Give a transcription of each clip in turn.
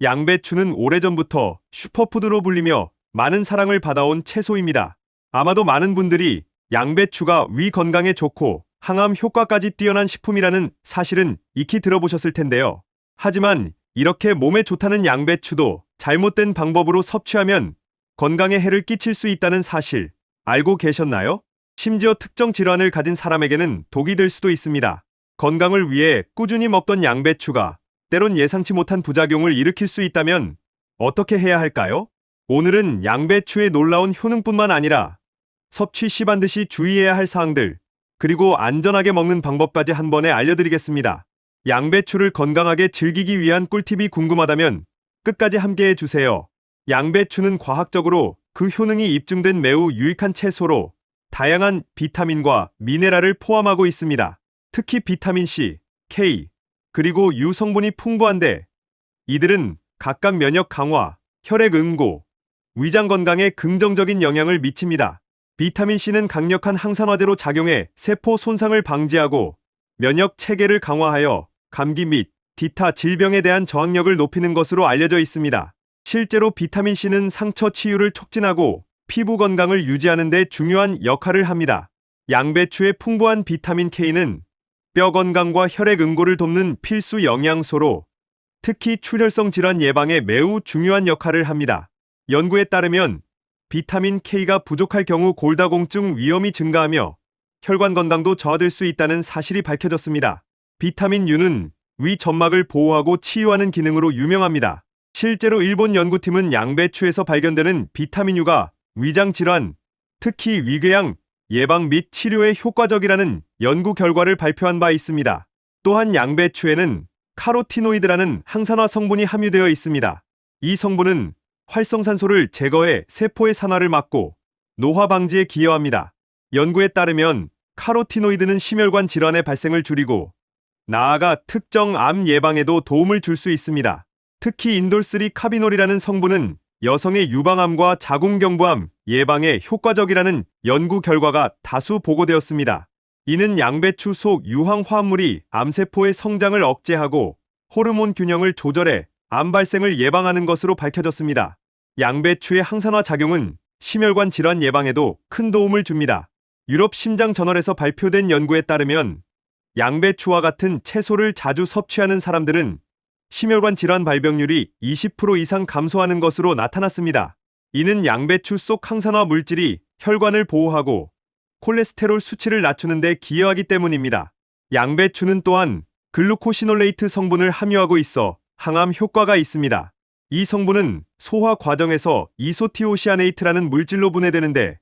양배추는 오래전부터 슈퍼푸드로 불리며 많은 사랑을 받아온 채소입니다. 아마도 많은 분들이 양배추가 위 건강에 좋고 항암 효과까지 뛰어난 식품이라는 사실은 익히 들어보셨을 텐데요. 하지만 이렇게 몸에 좋다는 양배추도 잘못된 방법으로 섭취하면 건강에 해를 끼칠 수 있다는 사실 알고 계셨나요? 심지어 특정 질환을 가진 사람에게는 독이 될 수도 있습니다. 건강을 위해 꾸준히 먹던 양배추가 때론 예상치 못한 부작용을 일으킬 수 있다면 어떻게 해야 할까요? 오늘은 양배추의 놀라운 효능뿐만 아니라 섭취 시 반드시 주의해야 할 사항들, 그리고 안전하게 먹는 방법까지 한 번에 알려드리겠습니다. 양배추를 건강하게 즐기기 위한 꿀팁이 궁금하다면 끝까지 함께해 주세요. 양배추는 과학적으로 그 효능이 입증된 매우 유익한 채소로 다양한 비타민과 미네랄을 포함하고 있습니다. 특히 비타민 C, K, 그리고 U 성분이 풍부한데 이들은 각각 면역 강화, 혈액 응고, 위장 건강에 긍정적인 영향을 미칩니다. 비타민 C는 강력한 항산화제로 작용해 세포 손상을 방지하고 면역 체계를 강화하여 감기 및 기타 질병에 대한 저항력을 높이는 것으로 알려져 있습니다. 실제로 비타민 C는 상처 치유를 촉진하고 피부 건강을 유지하는 데 중요한 역할을 합니다. 양배추의 풍부한 비타민 K는 뼈 건강과 혈액 응고를 돕는 필수 영양소로 특히 출혈성 질환 예방에 매우 중요한 역할을 합니다. 연구에 따르면 비타민 K가 부족할 경우 골다공증 위험이 증가하며 혈관 건강도 저하될 수 있다는 사실이 밝혀졌습니다. 비타민 U는 위 점막을 보호하고 치유하는 기능으로 유명합니다. 실제로 일본 연구팀은 양배추에서 발견되는 비타민 U가 위장 질환, 특히 위궤양 예방 및 치료에 효과적이라는 연구 결과를 발표한 바 있습니다. 또한 양배추에는 카로티노이드라는 항산화 성분이 함유되어 있습니다. 이 성분은 활성산소를 제거해 세포의 산화를 막고 노화 방지에 기여합니다. 연구에 따르면 카로티노이드는 심혈관 질환의 발생을 줄이고 나아가 특정 암 예방에도 도움을 줄 수 있습니다. 특히 인돌3 카비놀이라는 성분은 여성의 유방암과 자궁경부암 예방에 효과적이라는 연구 결과가 다수 보고되었습니다. 이는 양배추 속 유황 화합물이 암세포의 성장을 억제하고 호르몬 균형을 조절해 암 발생을 예방하는 것으로 밝혀졌습니다. 양배추의 항산화 작용은 심혈관 질환 예방에도 큰 도움을 줍니다. 유럽 심장 저널에서 발표된 연구에 따르면 양배추와 같은 채소를 자주 섭취하는 사람들은 심혈관 질환 발병률이 20% 이상 감소하는 것으로 나타났습니다. 이는 양배추 속 항산화 물질이 혈관을 보호하고 콜레스테롤 수치를 낮추는 데 기여하기 때문입니다. 양배추는 또한 글루코시놀레이트 성분을 함유하고 있어 항암 효과가 있습니다. 이 성분은 소화 과정에서 이소티오시아네이트라는 물질로 분해되는데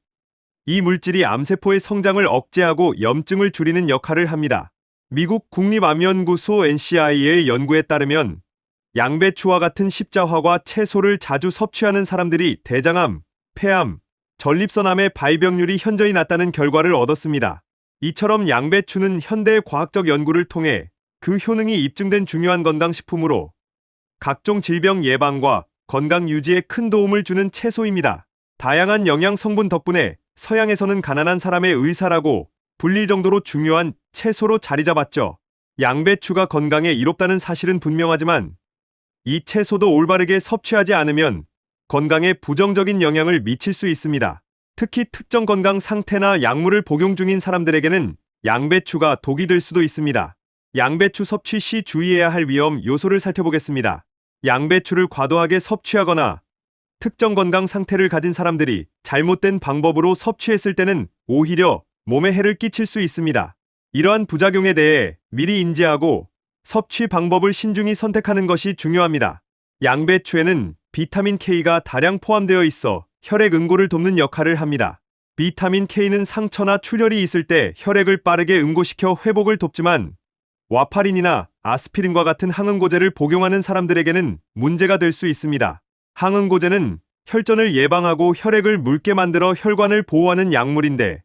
이 물질이 암세포의 성장을 억제하고 염증을 줄이는 역할을 합니다. 미국 국립암연구소 NCI의 연구에 따르면 양배추와 같은 십자화과 채소를 자주 섭취하는 사람들이 대장암, 폐암, 전립선암의 발병률이 현저히 낮다는 결과를 얻었습니다. 이처럼 양배추는 현대의 과학적 연구를 통해 그 효능이 입증된 중요한 건강식품으로 각종 질병 예방과 건강 유지에 큰 도움을 주는 채소입니다. 다양한 영양 성분 덕분에 서양에서는 가난한 사람의 의사라고 불릴 정도로 중요한 채소로 자리 잡았죠. 양배추가 건강에 이롭다는 사실은 분명하지만 이 채소도 올바르게 섭취하지 않으면 건강에 부정적인 영향을 미칠 수 있습니다. 특히 특정 건강 상태나 약물을 복용 중인 사람들에게는 양배추가 독이 될 수도 있습니다. 양배추 섭취 시 주의해야 할 위험 요소를 살펴보겠습니다. 양배추를 과도하게 섭취하거나 특정 건강 상태를 가진 사람들이 잘못된 방법으로 섭취했을 때는 오히려 몸에 해를 끼칠 수 있습니다. 이러한 부작용에 대해 미리 인지하고 섭취 방법을 신중히 선택하는 것이 중요합니다. 양배추에는 비타민 K가 다량 포함되어 있어 혈액 응고를 돕는 역할을 합니다. 비타민 K는 상처나 출혈이 있을 때 혈액을 빠르게 응고시켜 회복을 돕지만 와파린이나 아스피린과 같은 항응고제를 복용하는 사람들에게는 문제가 될 수 있습니다. 항응고제는 혈전을 예방하고 혈액을 묽게 만들어 혈관을 보호하는 약물인데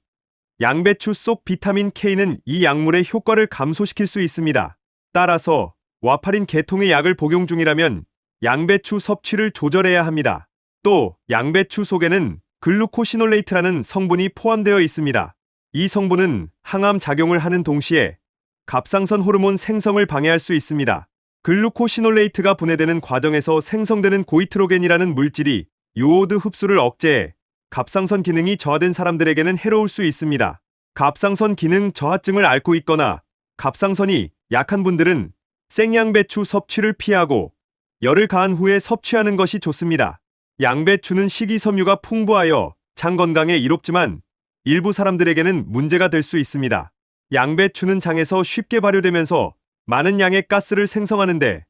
양배추 속 비타민 K는 이 약물의 효과를 감소시킬 수 있습니다. 따라서 와파린 계통의 약을 복용 중이라면 양배추 섭취를 조절해야 합니다. 또 양배추 속에는 글루코시놀레이트라는 성분이 포함되어 있습니다. 이 성분은 항암 작용을 하는 동시에 갑상선 호르몬 생성을 방해할 수 있습니다. 글루코시놀레이트가 분해되는 과정에서 생성되는 고이트로겐이라는 물질이 요오드 흡수를 억제해 갑상선 기능이 저하된 사람들에게는 해로울 수 있습니다. 갑상선 기능 저하증을 앓고 있거나 갑상선이 약한 분들은 생양배추 섭취를 피하고 열을 가한 후에 섭취하는 것이 좋습니다. 양배추는 식이섬유가 풍부하여 장 건강에 이롭지만 일부 사람들에게는 문제가 될 수 있습니다. 양배추는 장에서 쉽게 발효되면서 많은 양의 가스를 생성하는데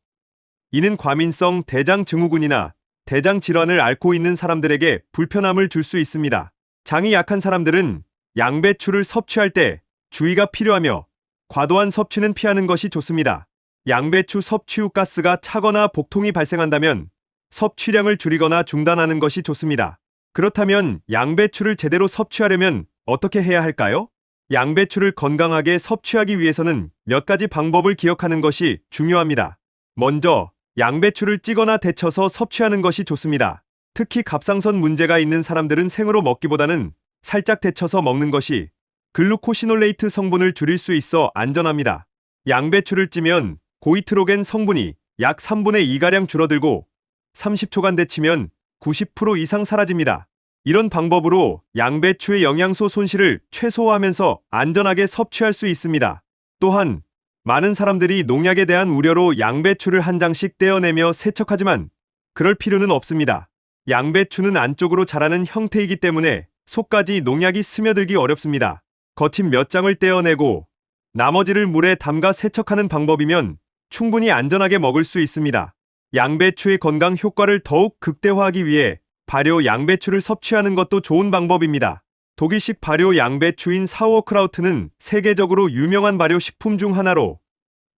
이는 과민성 대장 증후군이나 대장 질환을 앓고 있는 사람들에게 불편함을 줄 수 있습니다. 장이 약한 사람들은 양배추를 섭취할 때 주의가 필요하며 과도한 섭취는 피하는 것이 좋습니다. 양배추 섭취 후 가스가 차거나 복통이 발생한다면 섭취량을 줄이거나 중단하는 것이 좋습니다. 그렇다면 양배추를 제대로 섭취하려면 어떻게 해야 할까요? 양배추를 건강하게 섭취하기 위해서는 몇 가지 방법을 기억하는 것이 중요합니다. 먼저 양배추를 찌거나 데쳐서 섭취하는 것이 좋습니다. 특히 갑상선 문제가 있는 사람들은 생으로 먹기보다는 살짝 데쳐서 먹는 것이 글루코시놀레이트 성분을 줄일 수 있어 안전합니다. 양배추를 찌면 고이트로겐 성분이 약 3분의 2가량 줄어들고 30초간 데치면 90% 이상 사라집니다. 이런 방법으로 양배추의 영양소 손실을 최소화하면서 안전하게 섭취할 수 있습니다. 또한 많은 사람들이 농약에 대한 우려로 양배추를 한 장씩 떼어내며 세척하지만 그럴 필요는 없습니다. 양배추는 안쪽으로 자라는 형태이기 때문에 속까지 농약이 스며들기 어렵습니다. 겉잎 몇 장을 떼어내고 나머지를 물에 담가 세척하는 방법이면 충분히 안전하게 먹을 수 있습니다. 양배추의 건강 효과를 더욱 극대화하기 위해 발효 양배추를 섭취하는 것도 좋은 방법입니다. 독일식 발효 양배추인 사우어크라우트는 세계적으로 유명한 발효 식품 중 하나로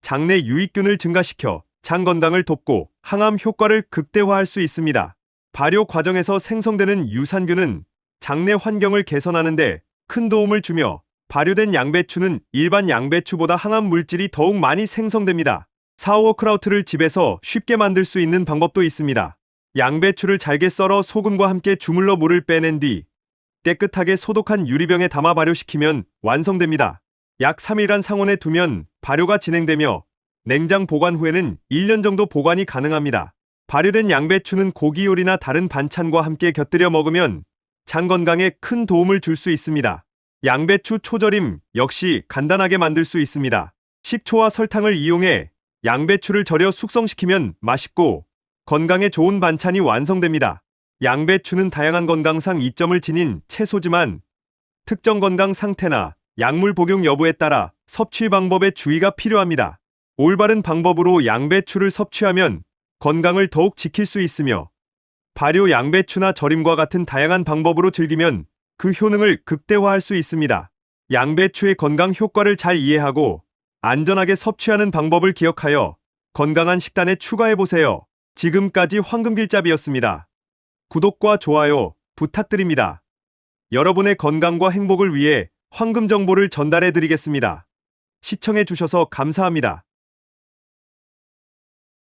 장내 유익균을 증가시켜 장 건강을 돕고 항암 효과를 극대화할 수 있습니다. 발효 과정에서 생성되는 유산균은 장내 환경을 개선하는 데 큰 도움을 주며 발효된 양배추는 일반 양배추보다 항암 물질이 더욱 많이 생성됩니다. 사우어크라우트를 집에서 쉽게 만들 수 있는 방법도 있습니다. 양배추를 잘게 썰어 소금과 함께 주물러 물을 빼낸 뒤 깨끗하게 소독한 유리병에 담아 발효시키면 완성됩니다. 약 3일간 상온에 두면 발효가 진행되며 냉장 보관 후에는 1년 정도 보관이 가능합니다. 발효된 양배추는 고기 요리나 다른 반찬과 함께 곁들여 먹으면 장 건강에 큰 도움을 줄 수 있습니다. 양배추 초절임 역시 간단하게 만들 수 있습니다. 식초와 설탕을 이용해 양배추를 절여 숙성시키면 맛있고 건강에 좋은 반찬이 완성됩니다. 양배추는 다양한 건강상 이점을 지닌 채소지만 특정 건강 상태나 약물 복용 여부에 따라 섭취 방법에 주의가 필요합니다. 올바른 방법으로 양배추를 섭취하면 건강을 더욱 지킬 수 있으며 발효 양배추나 절임과 같은 다양한 방법으로 즐기면 그 효능을 극대화할 수 있습니다. 양배추의 건강 효과를 잘 이해하고 안전하게 섭취하는 방법을 기억하여 건강한 식단에 추가해보세요. 지금까지 황금길잡이였습니다. 구독과 좋아요 부탁드립니다. 여러분의 건강과 행복을 위해 황금 정보를 전달해드리겠습니다. 시청해주셔서 감사합니다.